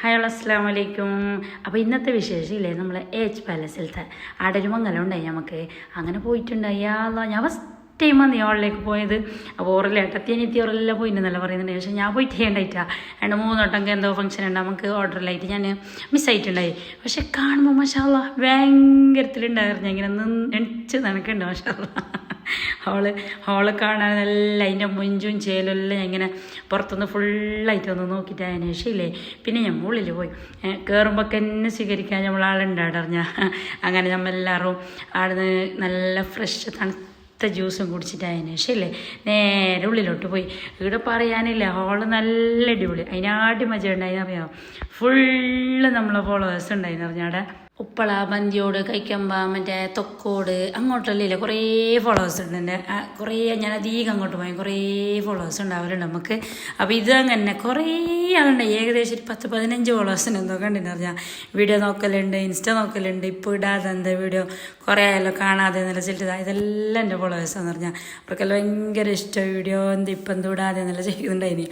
Hi അസ്സലാമു അലൈക്കും. അപ്പോൾ ഇന്നത്തെ വിശേഷമില്ലേ, നമ്മൾ ഏജ് പാലസിലത്തെ ആടെ ഒരു മംഗലം ഉണ്ടായി നമുക്ക്. അങ്ങനെ പോയിട്ടുണ്ടായി. ഞാൻ ഫസ്റ്റ് ടൈമാണ് നീ ഓളിലേക്ക് പോയത്. അപ്പോൾ ഓറല്ല ഏട്ടത്തിയനിത്തി ഓറെല്ലാം പോയിട്ടുണ്ടെന്നല്ല പറയുന്നുണ്ട്. പക്ഷേ ഞാൻ പോയിട്ട് ഉണ്ടായിട്ടാ 2-3 വട്ടം എന്തോ ഫംഗ്ഷൻ ഉണ്ട് നമുക്ക് ഓർഡറിലായിട്ട് ഞാൻ മിസ്സായിട്ടുണ്ടായി. പക്ഷെ കാണുമ്പോൾ മാഷാ അല്ലാഹ് ഭയങ്കരത്തിലുണ്ടായിരുന്നു. ഇങ്ങനെ എണിച്ച് നടക്കുന്നുണ്ട് മാഷാ അല്ലാഹ്. ഹോള് കാണാൻ നല്ല അതിൻ്റെ മുഞ്ചും ചേലും എല്ലാം ഇങ്ങനെ പുറത്തുനിന്ന് ഫുള്ളായിട്ട് ഒന്ന് നോക്കിയിട്ട് അതിന് ശേഷമില്ലേ പിന്നെ ഞാൻ ഉള്ളിൽ പോയി കയറുമ്പോൾ തന്നെ സ്വീകരിക്കാൻ നമ്മളാളുണ്ടാടറിഞ്ഞ. അങ്ങനെ നമ്മളെല്ലാവരും അവിടുന്ന് നല്ല ഫ്രഷ് തണുത്ത ജ്യൂസും കുടിച്ചിട്ട് അതിന് ശേഷമില്ലേ നേരെ ഉള്ളിലോട്ട് പോയി. ഇവിടെ പറയാനില്ല, ഹോള് നല്ല അടിപൊളി. അതിനാട്ടി മജ ഉണ്ടായിന്നറിയാം. ഫുള്ള് നമ്മളെ ഫോളോവേഴ്സ് ഉണ്ടായിന്ന് പറഞ്ഞാൽ അവിടെ ഉപ്പള, ബന്തിയോട്, കൈക്കമ്പ, മറ്റേ തൊക്കോട് അങ്ങോട്ടല്ലേ കുറേ ഫോളോവേഴ്സ് ഉണ്ട്. എൻ്റെ കുറേ ഞാൻ അധികം അങ്ങോട്ട് പോയി കുറേ ഫോളോവേഴ്സ് ഉണ്ടാവലുണ്ട് നമുക്ക്. അപ്പോൾ ഇത് അങ്ങനെ കുറേ ആളുണ്ട്. ഏകദേശം ഒരു 10-15 ഫോളോവേഴ്സിന് എന്തോ കണ്ടിട്ട് പറഞ്ഞാൽ വീഡിയോ നോക്കലുണ്ട്, ഇൻസ്റ്റ നോക്കലുണ്ട്. ഇപ്പോൾ ഇടാതെ എന്താ വീഡിയോ കുറേ ആയാലോ കാണാതെ എന്നുള്ള ചിലത് ഇതെല്ലാം എൻ്റെ ഫോളോവേഴ്സാന്ന് പറഞ്ഞാൽ അവർക്കെല്ലാം ഭയങ്കര ഇഷ്ടം വീഡിയോ ഇപ്പം എന്തോ ഇടാതെ എന്നുള്ള ചെയ്യുന്നുണ്ടായിനി.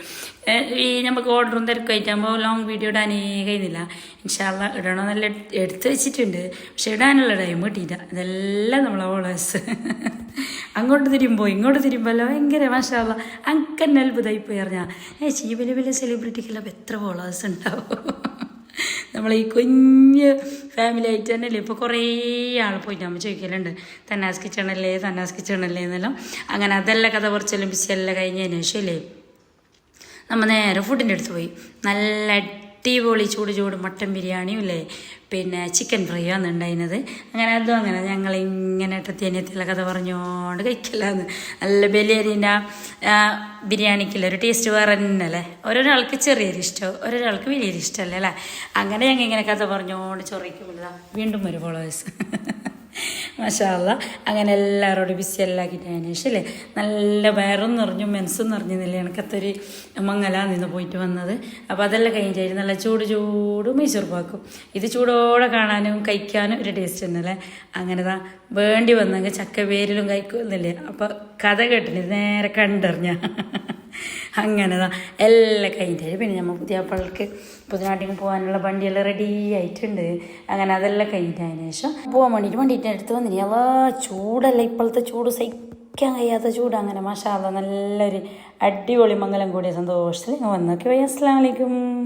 ഈ നമുക്ക് ഓർഡറും തിരക്കായിട്ടാകുമ്പോൾ ലോങ് വീഡിയോ ഇടാനേ കഴിയുന്നില്ല. ഇൻഷാ അല്ലാഹ് ഇടണോ നല്ല എടുത്ത് വെച്ചിട്ടുണ്ട്, പക്ഷെ ഇടാനുള്ള ടൈം കിട്ടിയില്ല. ഇതെല്ലാം നമ്മളെ ഫോളോവേഴ്സ്. അങ്ങോട്ട് തിരുമ്പോൾ ഇങ്ങോട്ട് തിരുമ്പോല്ലോ ഭയങ്കര മാഷാ അല്ലാഹ് അങ്ങനെ അത്ഭുതമായിപ്പോയി പറഞ്ഞാൽ ഈ വലിയ വലിയ സെലിബ്രിറ്റിക്കെല്ലാം എത്ര ഫോളോവേഴ്സ് ഉണ്ടാവും. നമ്മൾ ഈ കുഞ്ഞ് ഫാമിലി ആയിട്ട് തന്നെ അല്ലേ ഇപ്പോൾ കുറേ ആൾ പോയിട്ട് നമ്മൾ ചോദിക്കലുണ്ട് തന്നാസ് കിച്ചണല്ലേ എന്നെല്ലാം. അങ്ങനെ അതെല്ലാം കഥ കുറച്ചെല്ലാം ബിസിയെല്ലാം കഴിഞ്ഞതിന് ശേഷമല്ലേ നമ്മൾ നേരെ ഫുഡിൻ്റെ അടുത്ത് പോയി. നല്ല അടിപൊളി ചൂട് മട്ടൻ ബിരിയാണിയും ഇല്ലേ, പിന്നെ ചിക്കൻ ഫ്രൈ ആണ് ഉണ്ടായിരുന്നത്. അങ്ങനെ അതും അങ്ങനെ ഞങ്ങളിങ്ങനെ ഏട്ടത്തിയനിയത്തിയുള്ള കഥ പറഞ്ഞുകൊണ്ട് കഴിക്കലാന്ന്. നല്ല ബലിയരിൻ്റെ ബിരിയാണിക്കുള്ള ഒരു ടേസ്റ്റ് വേറെ തന്നെ അല്ലേ. ഓരോരാൾക്ക് ചെറിയൊരു ഇഷ്ടം, ഓരോരാൾക്ക് വലിയൊരു ഇഷ്ടമല്ലേ അല്ലേ. അങ്ങനെ ഞങ്ങൾ ഇങ്ങനെ കഥ പറഞ്ഞുകൊണ്ട് ചൊറിക്കുമ്പോഴാണ് വീണ്ടും ഒരു ഫോളോവേഴ്സ്. മാഷാ അല്ലാഹ്. അങ്ങനെ എല്ലാവരോടും ബിസി എല്ലാം കിട്ടിയതിന് ശേഷം അല്ലേ നല്ല വയറും നിറഞ്ഞു മനസ്സും നിറഞ്ഞില്ല. എനിക്കത്തൊരു മംഗലാണ് നിന്ന് പോയിട്ട് വന്നത്. അപ്പോൾ അതെല്ലാം കഴിഞ്ഞിട്ടായിരുന്നു നല്ല ചൂട് മൈസൂർ പാക്കും. ഇത് ചൂടോടെ കാണാനും കഴിക്കാനും ഒരു ടേസ്റ്റ് തന്നെയല്ലേ. അങ്ങനെ വേണ്ടി വന്നെങ്കിൽ ചക്ക വേരിലും കഴിക്കുന്നില്ലേ. അപ്പോൾ കഥ കേട്ടിന് നേരെ കണ്ടറിഞ്ഞ അങ്ങനെ എല്ലാം കഴിഞ്ഞിട്ട് പിന്നെ നമ്മൾ പുതിയാപ്പൾക്ക് പുതിനാട്ടിന് പോകാനുള്ള വണ്ടിയെല്ലാം റെഡി ആയിട്ടുണ്ട്. അങ്ങനെ അതെല്ലാം കഴിഞ്ഞിട്ടതിന് ശേഷം പോകാൻ വണ്ടിയിട്ട് അടുത്ത് വന്നിന്. അതാ ചൂടല്ല, ഇപ്പോഴത്തെ ചൂട് സഹിക്കാൻ കഴിയാത്ത ചൂട്. അങ്ങനെ മാഷാ അല്ലാഹ് നല്ലൊരു അടിപൊളി മംഗലം കൂടിയ സന്തോഷത്തിൽ വന്നോക്കെ. അസ്സലാമു അലൈക്കും.